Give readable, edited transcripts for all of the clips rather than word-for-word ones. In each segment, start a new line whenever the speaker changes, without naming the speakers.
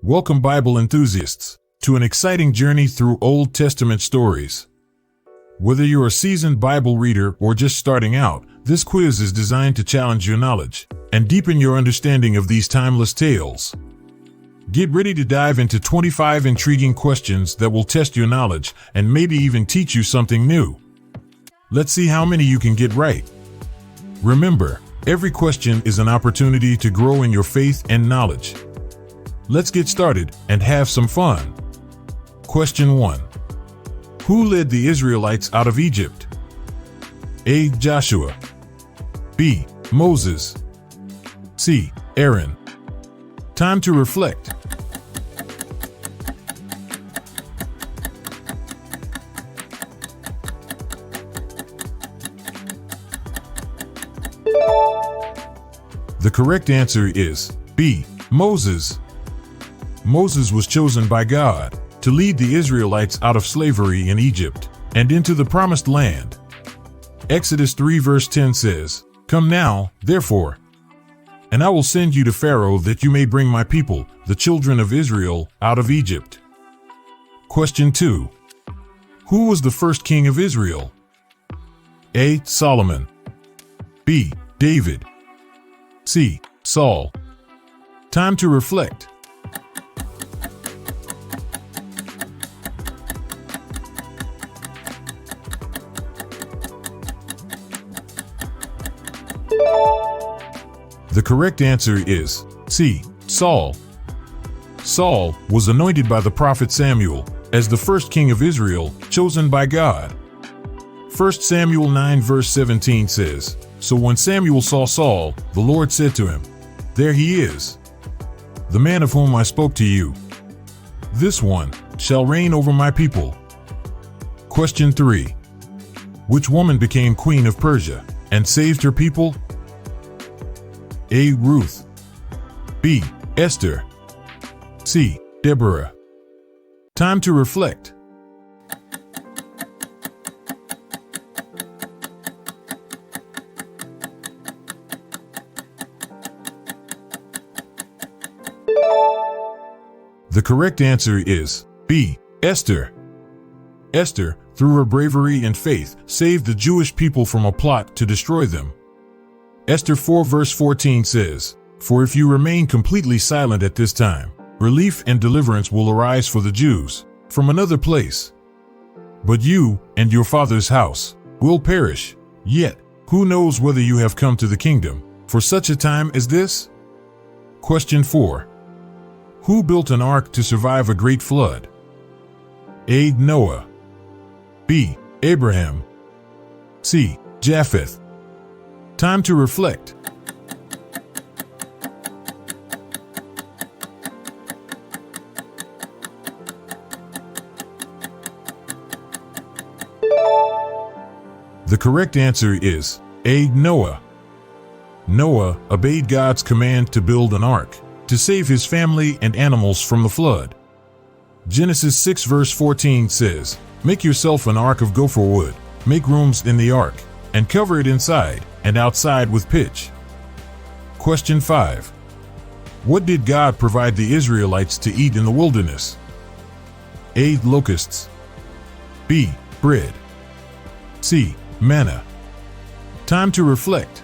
Welcome, Bible enthusiasts, to an exciting journey through Old Testament stories. Whether you're a seasoned Bible reader or just starting out, this quiz is designed to challenge your knowledge and deepen your understanding of these timeless tales. Get ready to dive into 25 intriguing questions that will test your knowledge and maybe even teach you something new. Let's see how many you can get right. Remember, every question is an opportunity to grow in your faith and knowledge. Let's get started and have some fun. Question 1. Who led the Israelites out of Egypt? A. Joshua. B. Moses. C. Aaron. Time to reflect. The correct answer is B. Moses. Moses was chosen by God to lead the Israelites out of slavery in Egypt and into the promised land. Exodus 3 verse 10 says, "Come now, therefore, and I will send you to Pharaoh that you may bring my people, the children of Israel, out of Egypt." Question 2. Who was the first king of Israel? A. Solomon. B. David. C. Saul. Time to reflect. The correct answer is C. Saul. Saul was anointed by the prophet Samuel as the first king of Israel, chosen by God. 1 Samuel 9 verse 17 says, "So when Samuel saw Saul, the Lord said to him, 'There he is, the man of whom I spoke to you. This one shall reign over my people.'" Question 3. Which woman became queen of Persia and saved her people? A. Ruth. B. Esther. C. Deborah. Time to reflect. The correct answer is B. Esther. Esther, through her bravery and faith, saved the Jewish people from a plot to destroy them. Esther 4 verse 14 says, "For if you remain completely silent at this time, relief and deliverance will arise for the Jews from another place. But you and your father's house will perish. Yet, who knows whether you have come to the kingdom for such a time as this?" Question 4. Who built an ark to survive a great flood? A. Noah. B. Abraham. C. Japheth. Time to reflect. The correct answer is A. Noah. Noah obeyed God's command to build an ark to save his family and animals from the flood. Genesis 6 verse 14 says, "Make yourself an ark of gopher wood, make rooms in the ark, and cover it inside and outside with pitch." Question 5. What did God provide the Israelites to eat in the wilderness? A. Locusts. B. Bread. C. Manna. Time to reflect.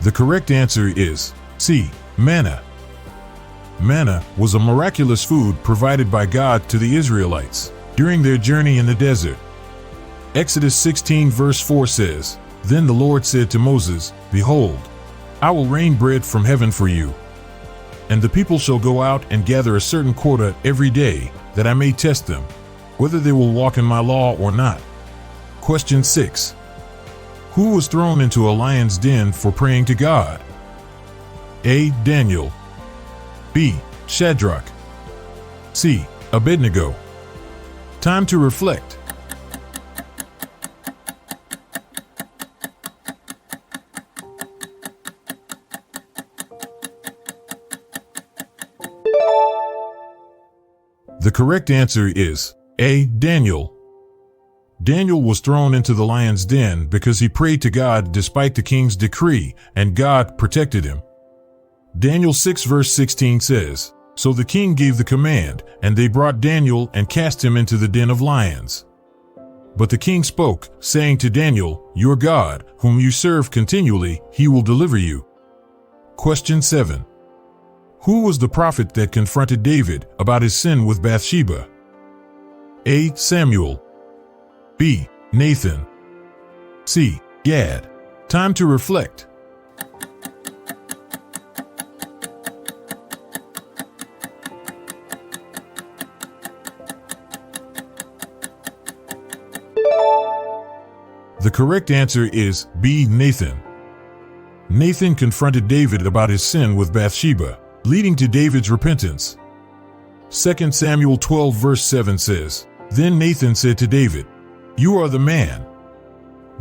The correct answer is C. Manna. Manna was a miraculous food provided by God to the Israelites during their journey in the desert. Exodus 16 verse 4 says, "Then the Lord said to Moses, Behold, I will rain bread from heaven for you, and the people shall go out and gather a certain quota every day, that I may test them, whether they will walk in my law or not." Question 6. Who was thrown into a lion's den for praying to God? A. Daniel. B. Shadrach. C. Abednego. Time to reflect. The correct answer is A. Daniel. Daniel was thrown into the lion's den because he prayed to God despite the king's decree, and God protected him. Daniel 6 verse 16 says, "So the king gave the command, and they brought Daniel and cast him into the den of lions. But the king spoke, saying to Daniel, 'Your God, whom you serve continually, he will deliver you.'" Question 7. Who was the prophet that confronted David about his sin with Bathsheba? A. Samuel. B. Nathan. C. Gad. Time to reflect. The correct answer is B. Nathan. Nathan confronted David about his sin with Bathsheba, leading to David's repentance. 2 Samuel 12 verse 7 says, "Then Nathan said to David, 'You are the man.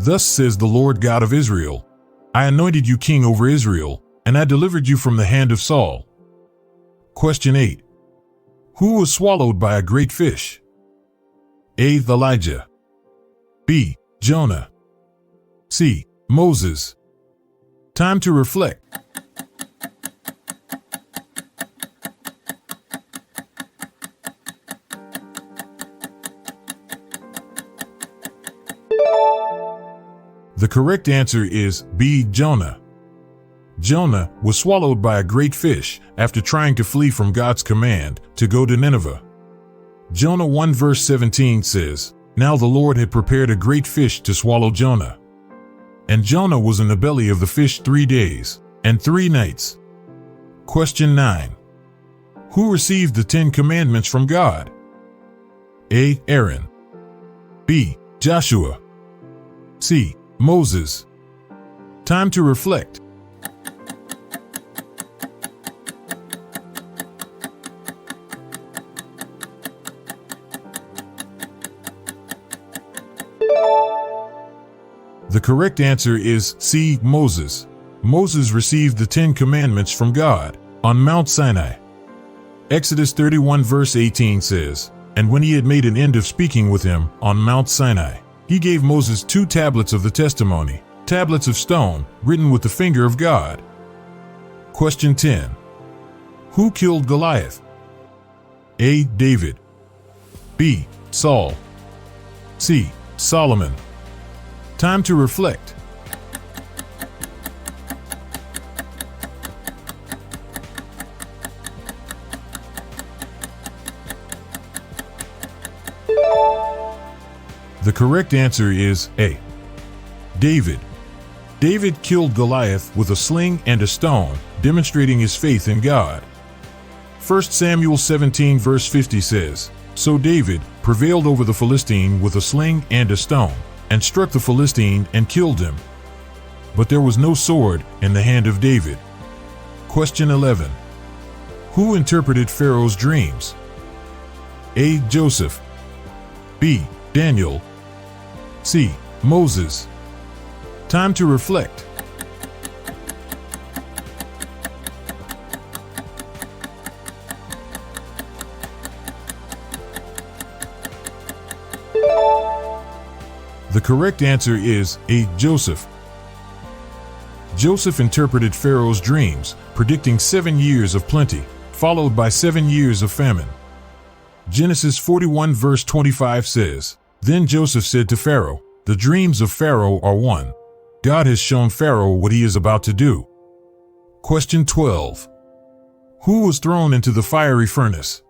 Thus says the Lord God of Israel, I anointed you king over Israel, and I delivered you from the hand of Saul.'" Question 8. Who was swallowed by a great fish? A. Elijah. B. Jonah. C. Moses. Time to reflect. The correct answer is B. Jonah. Jonah was swallowed by a great fish after trying to flee from God's command to go to Nineveh. Jonah 1 verse 17 says, "Now the Lord had prepared a great fish to swallow Jonah. And Jonah was in the belly of the fish 3 days and 3 nights." Question 9. Who received the 10 commandments from God? A. Aaron. B. Joshua. C. Moses. Time to reflect. The correct answer is C. Moses. Moses received the 10 commandments from God on Mount Sinai. Exodus 31 verse 18 says, "And when he had made an end of speaking with him on Mount Sinai, he gave Moses 2 tablets of the testimony, tablets of stone, written with the finger of God." Question 10. Who killed Goliath? A. David. B. Saul. C. Solomon. Time to reflect. The correct answer is A. David. David killed Goliath with a sling and a stone, demonstrating his faith in God. 1 Samuel 17 verse 50 says, "So David prevailed over the Philistine with a sling and a stone, and struck the Philistine and killed him. But there was no sword in the hand of David." Question 11. Who interpreted Pharaoh's dreams? A. Joseph. B. Daniel. C. Moses. Time to reflect. The correct answer is A. Joseph. Joseph interpreted Pharaoh's dreams, predicting 7 years of plenty, followed by 7 years of famine. Genesis 41 verse 25 says, "Then Joseph said to Pharaoh, 'The dreams of Pharaoh are one. God has shown Pharaoh what he is about to do.'" Question 12. Who was thrown into the fiery furnace?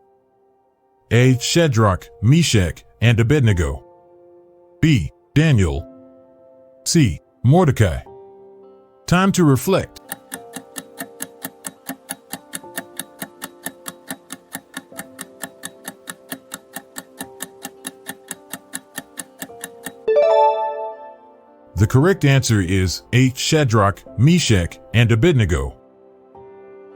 A. Shadrach, Meshach, and Abednego. B. Daniel. C. Mordecai. Time to reflect. The correct answer is A. Shadrach, Meshach, and Abednego.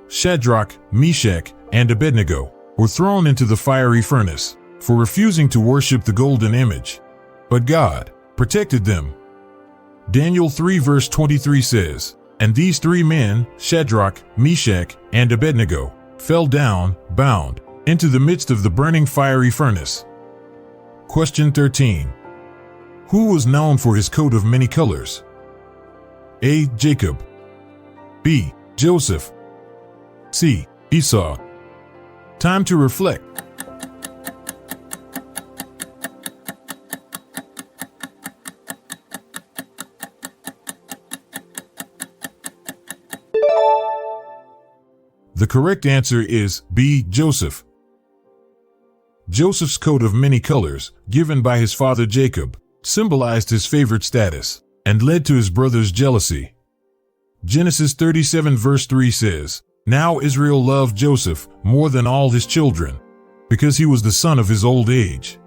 Shadrach, Meshach, and Abednego were thrown into the fiery furnace for refusing to worship the golden image. But God protected them. Daniel 3 verse 23 says, "And these 3 men, Shadrach, Meshach, and Abednego, fell down, bound, into the midst of the burning fiery furnace." Question 13. Who was known for his coat of many colors? A. Jacob. B. Joseph. C. Esau. Time to reflect. The correct answer is B. Joseph. Joseph's coat of many colors, given by his father Jacob, symbolized his favored status and led to his brother's jealousy. Genesis 37 verse 3 says, "Now Israel loved Joseph more than all his children, because he was the son of his old age.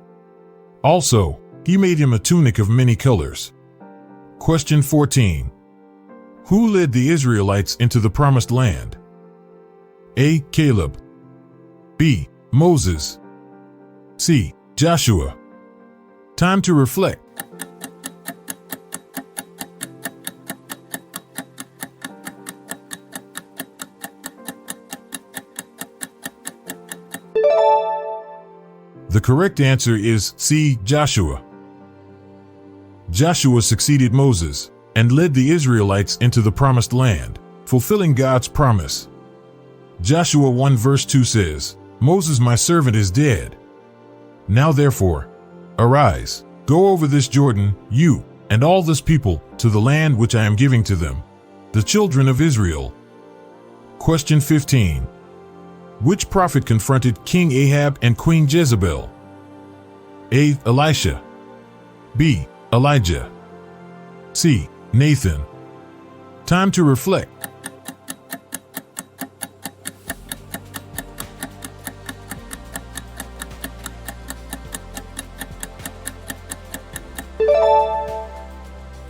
Also, he made him a tunic of many colors." Question 14. Who led the Israelites into the promised land? A. Caleb. B. Moses. C. Joshua. Time to reflect. The correct answer is C. Joshua. Joshua succeeded Moses and led the Israelites into the promised land, fulfilling God's promise. Joshua 1 verse 2 says, "Moses my servant is dead. Now therefore, arise, go over this Jordan, you and all this people, to the land which I am giving to them, the children of Israel." Question 15. Which prophet confronted King Ahab and Queen Jezebel? A. Elisha. B. Elijah. C. Nathan. Time to reflect.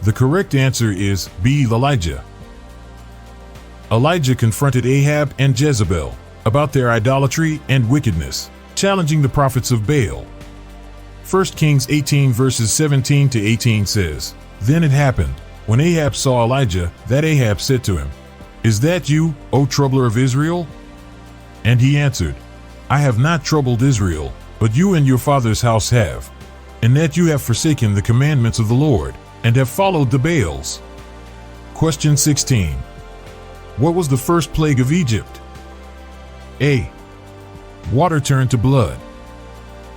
The correct answer is B. Elijah. Elijah confronted Ahab and Jezebel about their idolatry and wickedness, challenging the prophets of Baal. 1 Kings 18 verses 17 to 18 says, "Then it happened, when Ahab saw Elijah, that Ahab said to him, 'Is that you, O troubler of Israel?' And he answered, 'I have not troubled Israel, but you and your father's house have, and that you have forsaken the commandments of the Lord, and have followed the Baals.'" Question 16. What was the first plague of Egypt? A. Water turned to blood.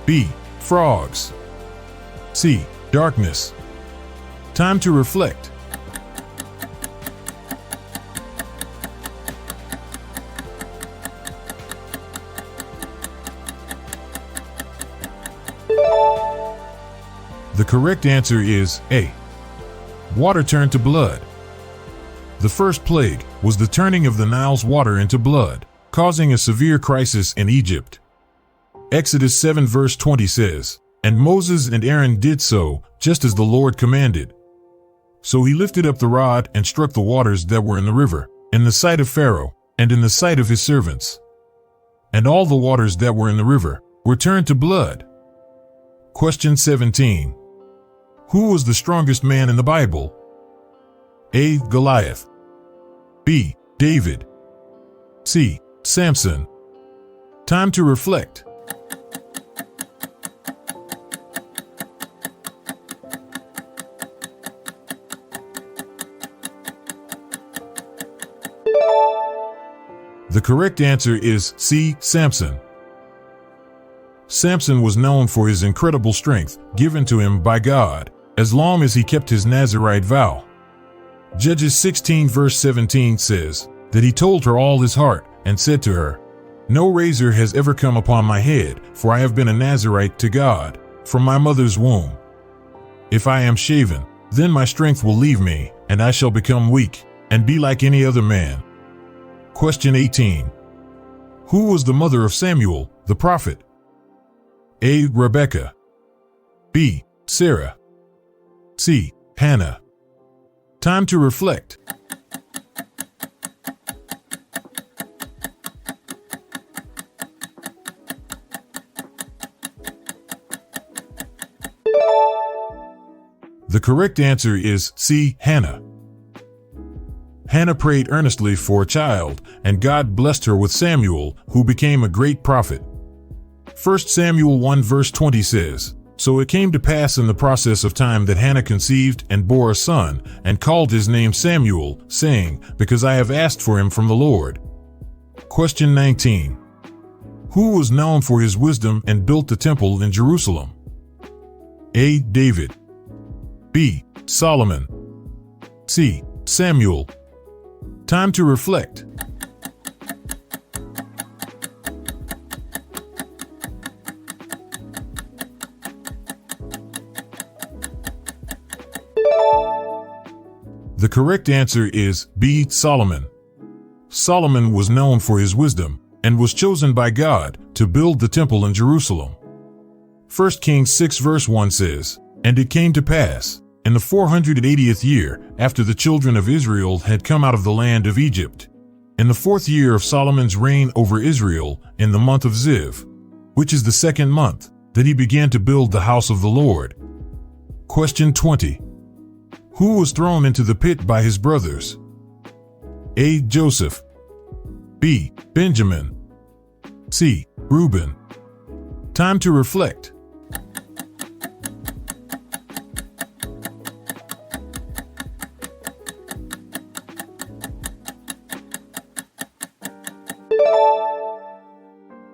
B. Frogs. C. Darkness. Time to reflect. The correct answer is A. Water turned to blood. The first plague was the turning of the Nile's water into blood, causing a severe crisis in Egypt. Exodus 7 verse 20 says, "And Moses and Aaron did so, just as the Lord commanded. So he lifted up the rod and struck the waters that were in the river, in the sight of Pharaoh, and in the sight of his servants. And all the waters that were in the river were turned to blood." Question 17. Who was the strongest man in the Bible? A. Goliath. B. David. C. Samson. Time to reflect. The correct answer is C. Samson. Samson was known for his incredible strength given to him by God, as long as he kept his Nazirite vow. Judges 16 verse 17 says that he told her all his heart and said to her, "No razor has ever come upon my head, for I have been a Nazirite to God from my mother's womb. If I am shaven, then my strength will leave me, and I shall become weak and be like any other man." Question 18. Who was the mother of Samuel, the prophet? A. Rebecca. B. Sarah. C. Hannah. Time to reflect. The correct answer is C. Hannah. Hannah prayed earnestly for a child, and God blessed her with Samuel, who became a great prophet. 1 Samuel 1 verse 20 says, So it came to pass in the process of time that Hannah conceived and bore a son, and called his name Samuel, saying, Because I have asked for him from the Lord. Question 19. Who was known for his wisdom and built the temple in Jerusalem? A. David. B. Solomon. C. Samuel. Time to reflect. The correct answer is B. Solomon. Solomon was known for his wisdom and was chosen by God to build the temple in Jerusalem. 1 Kings 6 verse 1 says, And it came to pass, in the 480th year, after the children of Israel had come out of the land of Egypt, in the 4th year of Solomon's reign over Israel, in the month of Ziv, which is the 2nd month, that he began to build the house of the Lord. Question 20. Who was thrown into the pit by his brothers? A. Joseph. B. Benjamin. C. Reuben. Time to reflect.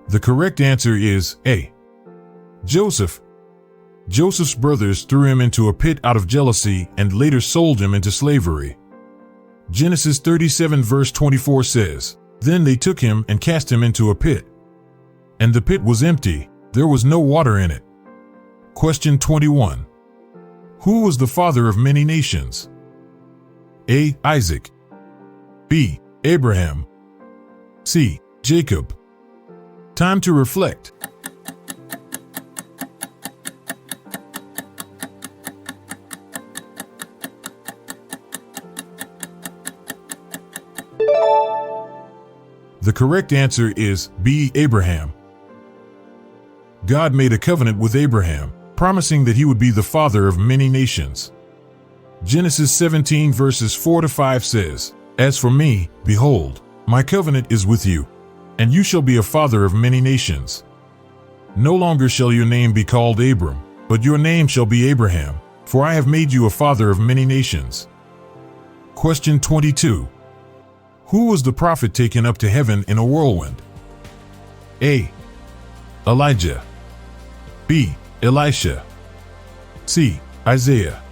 The correct answer is A. Joseph. Joseph's brothers threw him into a pit out of jealousy and later sold him into slavery. Genesis 37 verse 24 says, Then they took him and cast him into a pit. And the pit was empty, there was no water in it. Question 21. Who was the father of many nations? A. Isaac. B. Abraham. C. Jacob. Time to reflect. The correct answer is B. Abraham. God made a covenant with Abraham, promising that he would be the father of many nations. Genesis 17 verses 4 to 5 says, As for me, behold, my covenant is with you, and you shall be a father of many nations. No longer shall your name be called Abram, but your name shall be Abraham, for I have made you a father of many nations. Question 22. Who was the prophet taken up to heaven in a whirlwind? A. Elijah. B. Elisha. C. Isaiah.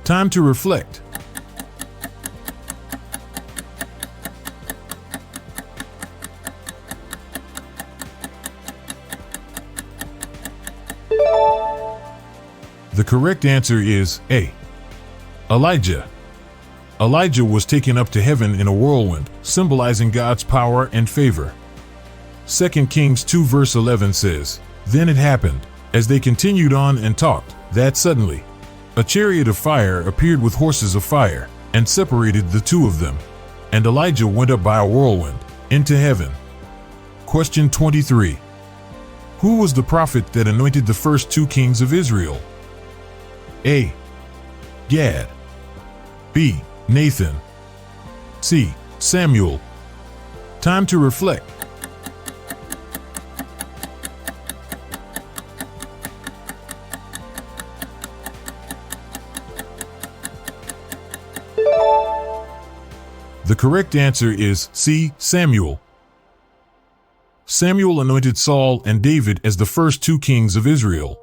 Time to reflect. The correct answer is A. Elijah. Elijah was taken up to heaven in a whirlwind, symbolizing God's power and favor. 2 Kings 2 verse 11 says, Then it happened, as they continued on and talked, that suddenly a chariot of fire appeared with horses of fire, and separated the two of them. And Elijah went up by a whirlwind into heaven. Question 23. Who was the prophet that anointed the first 2 kings of Israel? A. Gad. B. Nathan. C. Samuel. Time to reflect. The correct answer is C. Samuel. Samuel anointed Saul and David as the first 2 kings of Israel.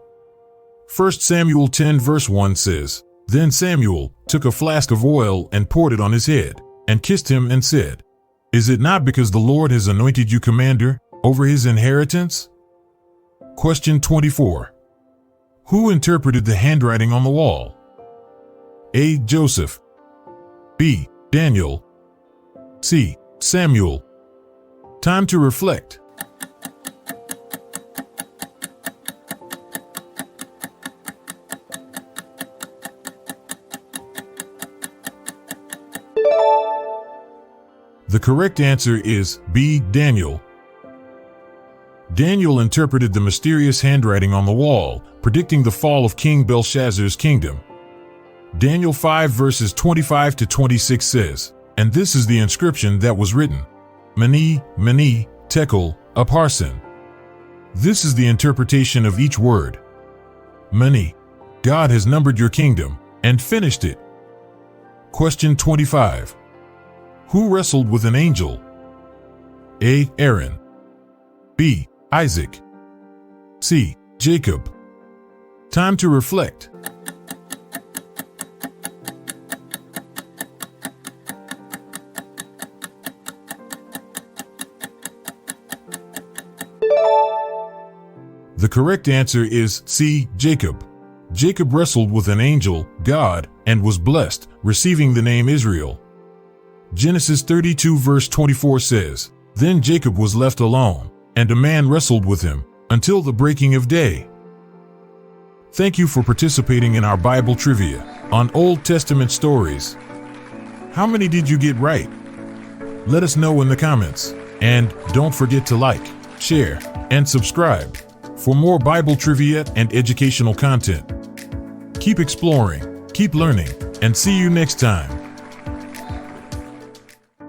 1 Samuel 10 verse 1 says, Then Samuel took a flask of oil and poured it on his head, and kissed him and said, Is it not because the Lord has anointed you commander over his inheritance? Question 24. Who interpreted the handwriting on the wall? A. Joseph. B. Daniel. C. Samuel. Time to reflect. The correct answer is B. Daniel. Daniel interpreted the mysterious handwriting on the wall, predicting the fall of King Belshazzar's kingdom. Daniel 5 verses 25 to 26 says, And this is the inscription that was written, Mene, Mene, Tekel, Upharsin. This is the interpretation of each word. Many. God has numbered your kingdom and finished it. Question 25. Who wrestled with an angel? A. Aaron. B. Isaac. C. Jacob. Time to reflect. The correct answer is C. Jacob. Jacob wrestled with an angel, God, and was blessed, receiving the name Israel. Genesis 32 verse 24 says, "Then Jacob was left alone, and a man wrestled with him until the breaking of day." Thank you for participating in our Bible trivia on Old Testament stories. How many did you get right? Let us know in the comments. And don't forget to like, share, and subscribe for more Bible trivia and educational content. Keep exploring, keep learning, and see you next time.